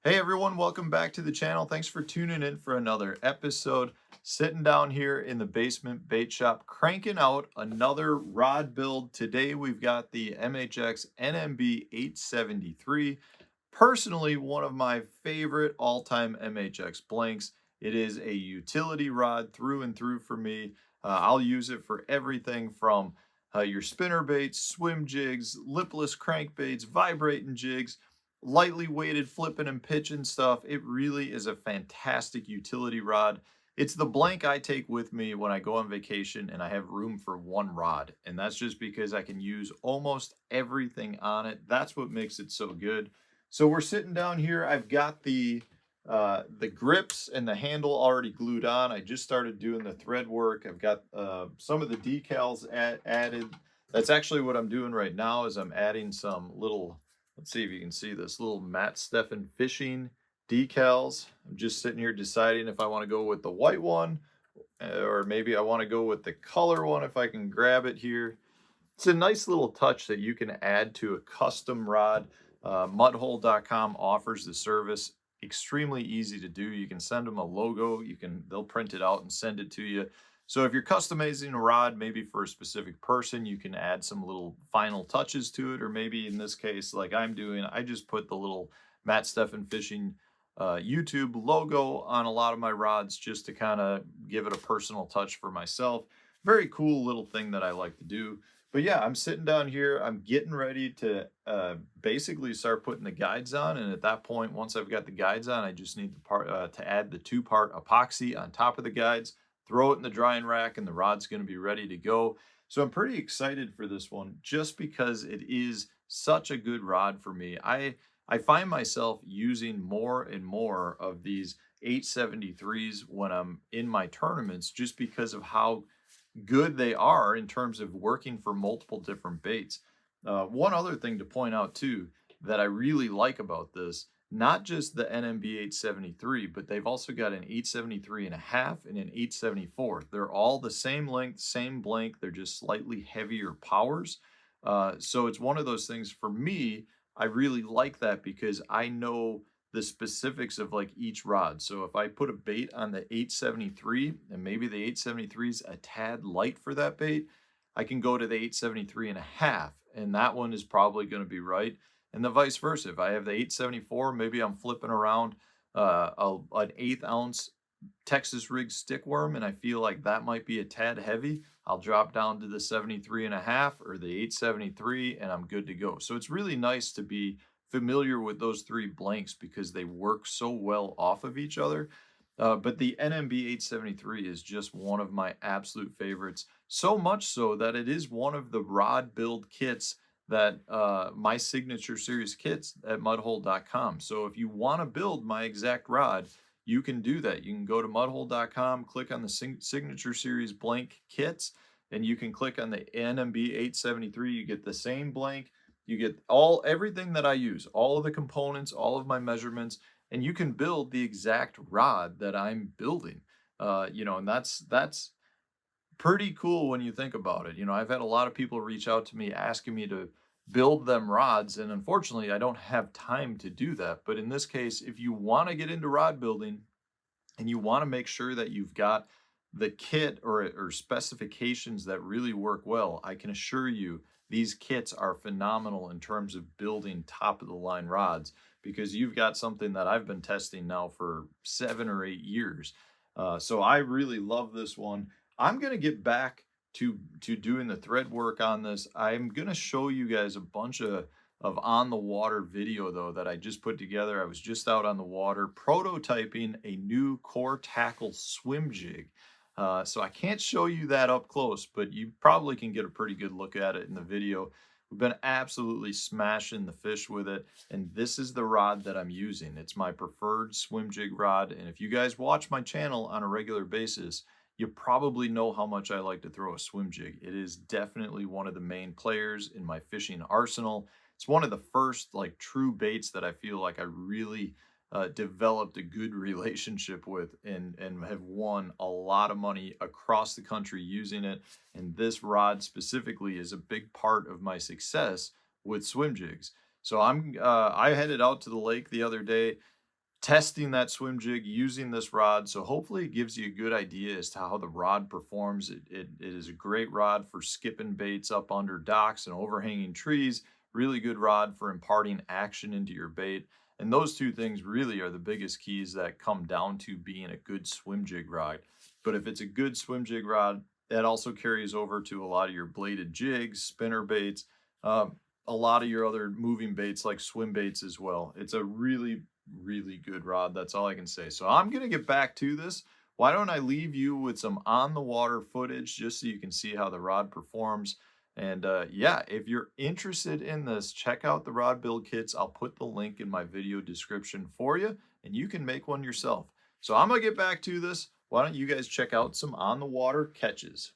Hey everyone, welcome back to the channel. Thanks for tuning in for another episode. Sitting down here in the basement bait shop, cranking out another rod build. Today we've got the MHX NMB 873. Personally, one of my favorite all-time MHX blanks. It is a utility rod through and through for me. I'll use it for everything from your spinner baits, swim jigs, lipless crankbaits, vibrating jigs, lightly weighted flipping and pitching stuff. It really is a fantastic utility rod. It's the blank I take with me when I go on vacation and I have room for one rod. And that's just because I can use almost everything on it. That's what makes it so good. So we're sitting down here. I've got the grips and the handle already glued on. I just started doing the thread work. I've got some of the decals added. That's actually what I'm doing right now is I'm adding some little, let's see if you can see this, little Matt Steffen fishing decals. I'm just sitting here deciding if I want to go with the white one or maybe I want to go with the color one if I can grab it here. It's a nice little touch that you can add to a custom rod. Mudhole.com offers the service. Extremely easy to do. You can send them a logo. They'll print it out and send it to you. So if you're customizing a rod, maybe for a specific person, you can add some little final touches to it. Or maybe in this case, like I'm doing, I just put the little Matt Steffen Fishing YouTube logo on a lot of my rods just to kind of give it a personal touch for myself. Very cool little thing that I like to do. But yeah, I'm sitting down here. I'm getting ready to basically start putting the guides on. And at that point, once I've got the guides on, I just need to add the two-part epoxy on top of the guides, throw it in the drying rack, and the rod's going to be ready to go. So I'm pretty excited for this one just because it is such a good rod for me. I find myself using more and more of these 873s when I'm in my tournaments just because of how good they are in terms of working for multiple different baits. One other thing to point out too that I really like about this, not just the NMB 873, but they've also got an 873 and a half and an 874. They're all the same length, same blank. They're just slightly heavier powers. So it's one of those things for me. I really like that because I know the specifics of like each rod. So if I put a bait on the 873 and maybe the 873 is a tad light for that bait, I can go to the 873 and a half, and that one is probably going to be right. And the vice versa. If I have the 874, maybe I'm flipping around an 1/8 ounce Texas rig stickworm and I feel like that might be a tad heavy, I'll drop down to the 73 and a half or the 873 and I'm good to go. So it's really nice to be familiar with those three blanks because they work so well off of each other. But the NMB 873 is just one of my absolute favorites. So much so that it is one of the rod build kits that my signature series kits at mudhole.com. So if you want to build my exact rod, you can do that. You can go to mudhole.com, click on the signature series blank kits, and you can click on the NMB 873. You get the same blank. You get everything that I use, all of the components, all of my measurements, and you can build the exact rod that I'm building. And that's pretty cool when you think about it. I've had a lot of people reach out to me asking me to build them rods, and unfortunately, I don't have time to do that. But in this case, if you want to get into rod building and you want to make sure that you've got the kit or specifications that really work well, I can assure you these kits are phenomenal in terms of building top of the line rods because you've got something that I've been testing now for 7 or 8 years. So I really love this one. I'm going to get back to doing the thread work on this. I'm going to show you guys a bunch of on the water video though that I just put together. I was just out on the water prototyping a new core tackle swim jig. So I can't show you that up close, but you probably can get a pretty good look at it in the video. We've been absolutely smashing the fish with it, and this is the rod that I'm using. It's my preferred swim jig rod, and if you guys watch my channel on a regular basis, you probably know how much I like to throw a swim jig. It is definitely one of the main players in my fishing arsenal. It's one of the first like true baits that I feel like I really developed a good relationship with and have won a lot of money across the country using it. And this rod specifically is a big part of my success with swim jigs. So I headed out to the lake the other day. testing that swim jig using this rod. So hopefully it gives you a good idea as to how the rod performs. It is a great rod for skipping baits up under docks and overhanging trees. Really good rod for imparting action into your bait. And those two things really are the biggest keys that come down to being a good swim jig rod. But if it's a good swim jig rod, that also carries over to a lot of your bladed jigs, spinner baits, a lot of your other moving baits like swim baits as well. It's a really good rod. That's all I can say. So I'm going to get back to this. Why don't I leave you with some on the water footage just so you can see how the rod performs. And yeah, if you're interested in this, check out the rod build kits. I'll put the link in my video description for you, and you can make one yourself. So I'm going to get back to this. Why don't you guys check out some on the water catches?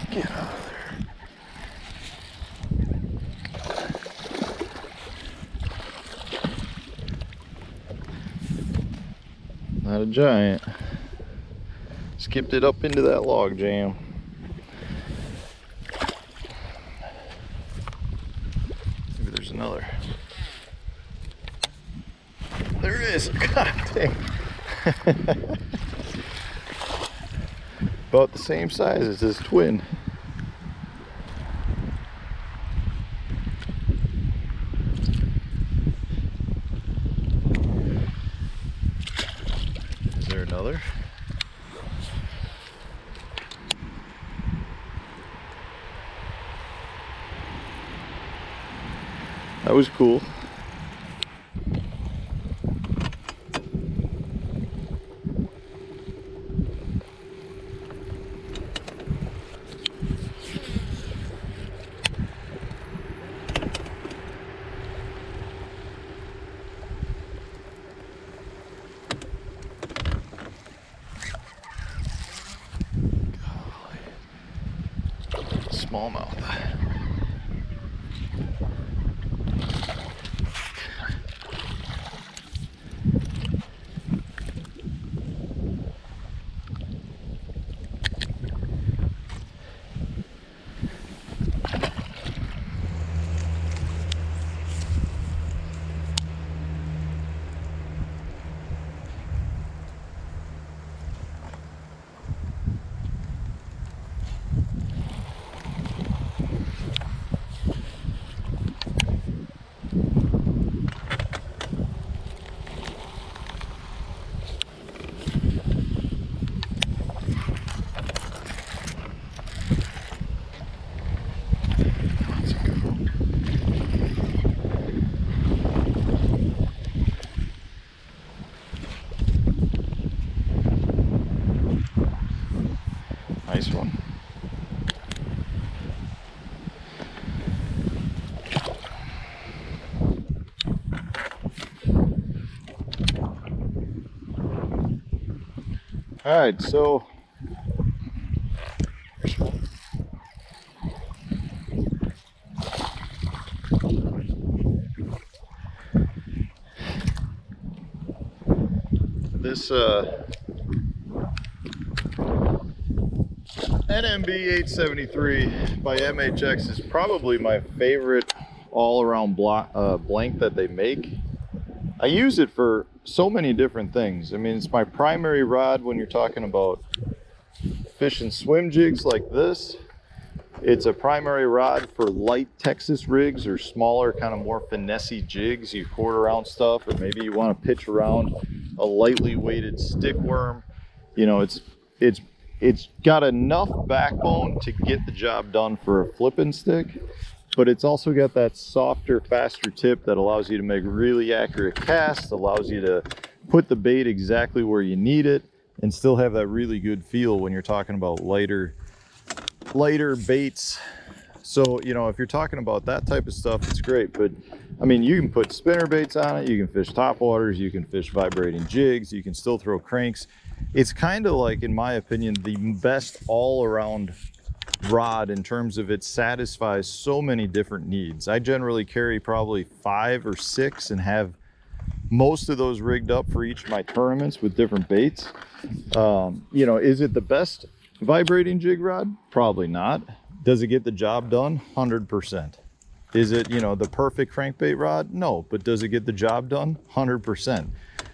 Get out of there. Not a giant. Skipped it up into that log jam. Maybe there's another. There is. God dang. About the same size as his twin. Is there another? That was cool. Smallmouth. Nice one. All right, so this NMB 873 by MHX is probably my favorite all-around blank that they make. I use it for so many different things. I mean, it's my primary rod when you're talking about fishing swim jigs like this. It's a primary rod for light Texas rigs or smaller, kind of more finessey jigs. You quarter ounce stuff, or maybe you want to pitch around a lightly weighted stick worm. You know, it's got enough backbone to get the job done for a flipping stick, but it's also got that softer, faster tip that allows you to make really accurate casts, allows you to put the bait exactly where you need it, and still have that really good feel when you're talking about lighter baits. So, you know, if you're talking about that type of stuff, it's great. But I mean, you can put spinner baits on it, you can fish topwaters, you can fish vibrating jigs, you can still throw cranks. It's kind of like, in my opinion, the best all-around rod in terms of it satisfies so many different needs. I generally carry probably 5 or 6 and have most of those rigged up for each of my tournaments with different baits. You know, is it the best vibrating jig rod? Probably not. Does it get the job done? 100%. Is it, you know, the perfect crankbait rod? No, but does it get the job done? 100%.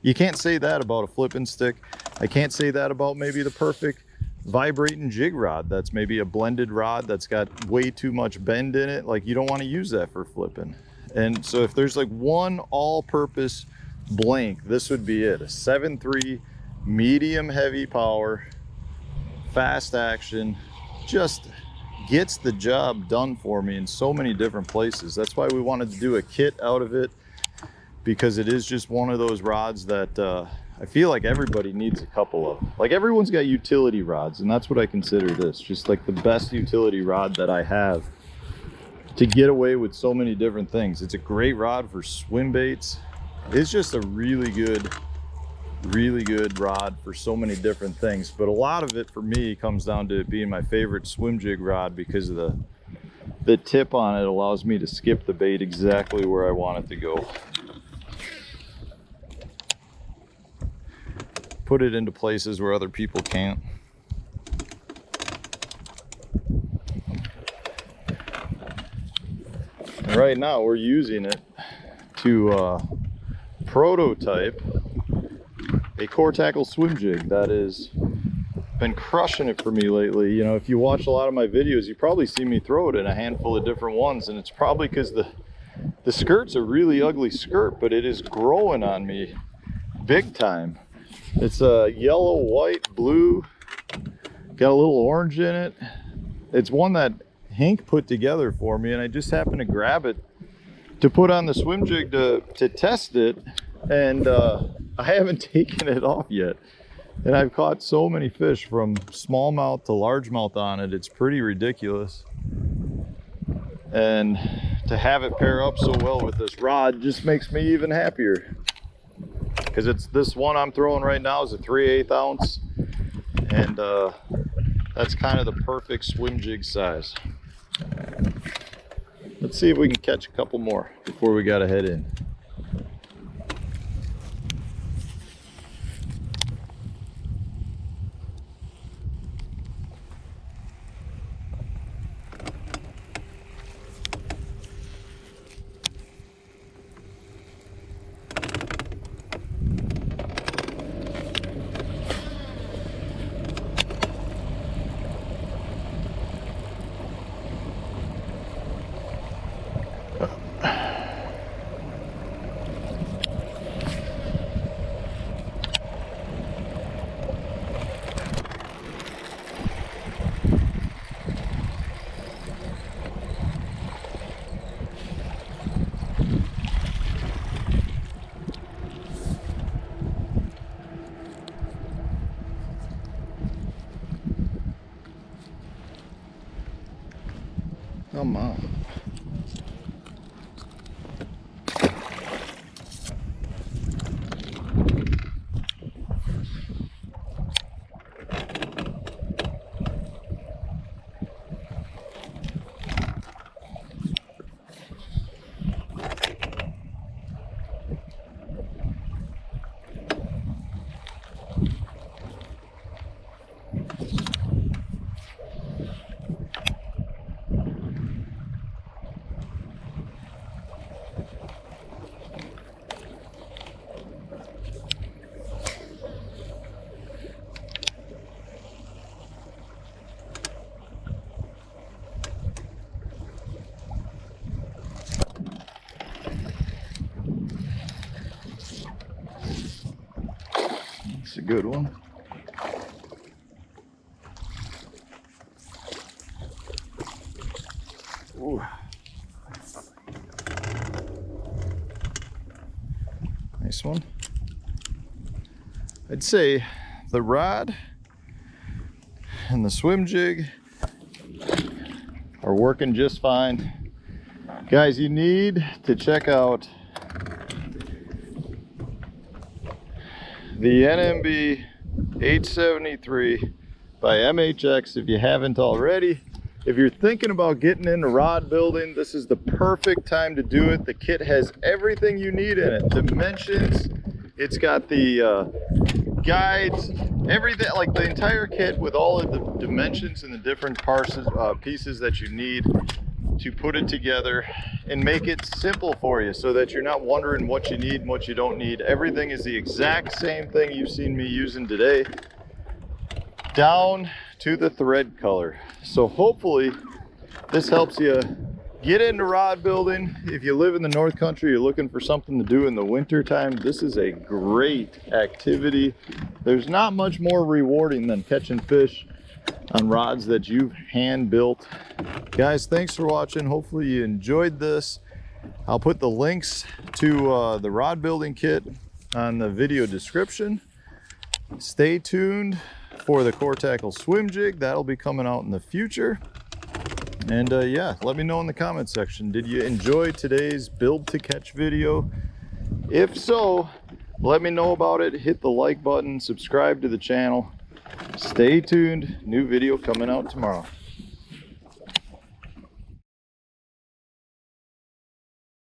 You can't say that about a flipping stick. I can't say that about maybe the perfect vibrating jig rod that's maybe a blended rod that's got way too much bend in it. Like, you don't want to use that for flipping. And so if there's like one all-purpose blank, this would be it. A 7.3 medium heavy power, fast action, just gets the job done for me in so many different places. That's why we wanted to do a kit out of it, because it is just one of those rods that I feel like everybody needs a couple of. Like, everyone's got utility rods, and that's what I consider this, just like the best utility rod that I have to get away with so many different things. It's a great rod for swim baits. It's just a really good rod for so many different things. But a lot of it for me comes down to it being my favorite swim jig rod, because of the tip on it allows me to skip the bait exactly where I want it to go. Put it into places where other people can't. And right now we're using it to prototype a core tackle swim jig that has been crushing it for me lately. You know, if you watch a lot of my videos, you probably see me throw it in a handful of different ones, and it's probably because the skirt's a really ugly skirt, but it is growing on me big time. It's a yellow, white, blue, got a little orange in it. It's one that Hank put together for me, and I just happened to grab it to put on the swim jig to test it, and I haven't taken it off yet. And I've caught so many fish from smallmouth to largemouth on it, it's pretty ridiculous. And to have it pair up so well with this rod just makes me even happier. Because it's this one I'm throwing right now is a 3/8 ounce, and that's kind of the perfect swim jig size. Let's see if we can catch a couple more before we gotta head in. Come on. It's a good one. Ooh. Nice one. I'd say the rod and the swim jig are working just fine. Guys, you need to check out the NMB 873 by MHX if you haven't already. If you're thinking about getting into rod building, this is the perfect time to do it. The kit has everything you need in it. Dimensions, it's got the guides, everything, like the entire kit with all of the dimensions and the different parts, pieces that you need to put it together and make it simple for you so that you're not wondering what you need and what you don't need. Everything is the exact same thing you've seen me using today, down to the thread color. So hopefully this helps you get into rod building. If you live in the North Country, you're looking for something to do in the winter time, this is a great activity. There's not much more rewarding than catching fish on rods that you've hand built. Guys, thanks for watching. Hopefully you enjoyed this. I'll put the links to the rod building kit on the video description. Stay tuned for the core tackle swim jig. That'll be coming out in the future. And yeah, let me know in the comment section, did you enjoy today's build to catch video? If so, let me know about it. Hit the like button, subscribe to the channel. Stay tuned, new video coming out tomorrow.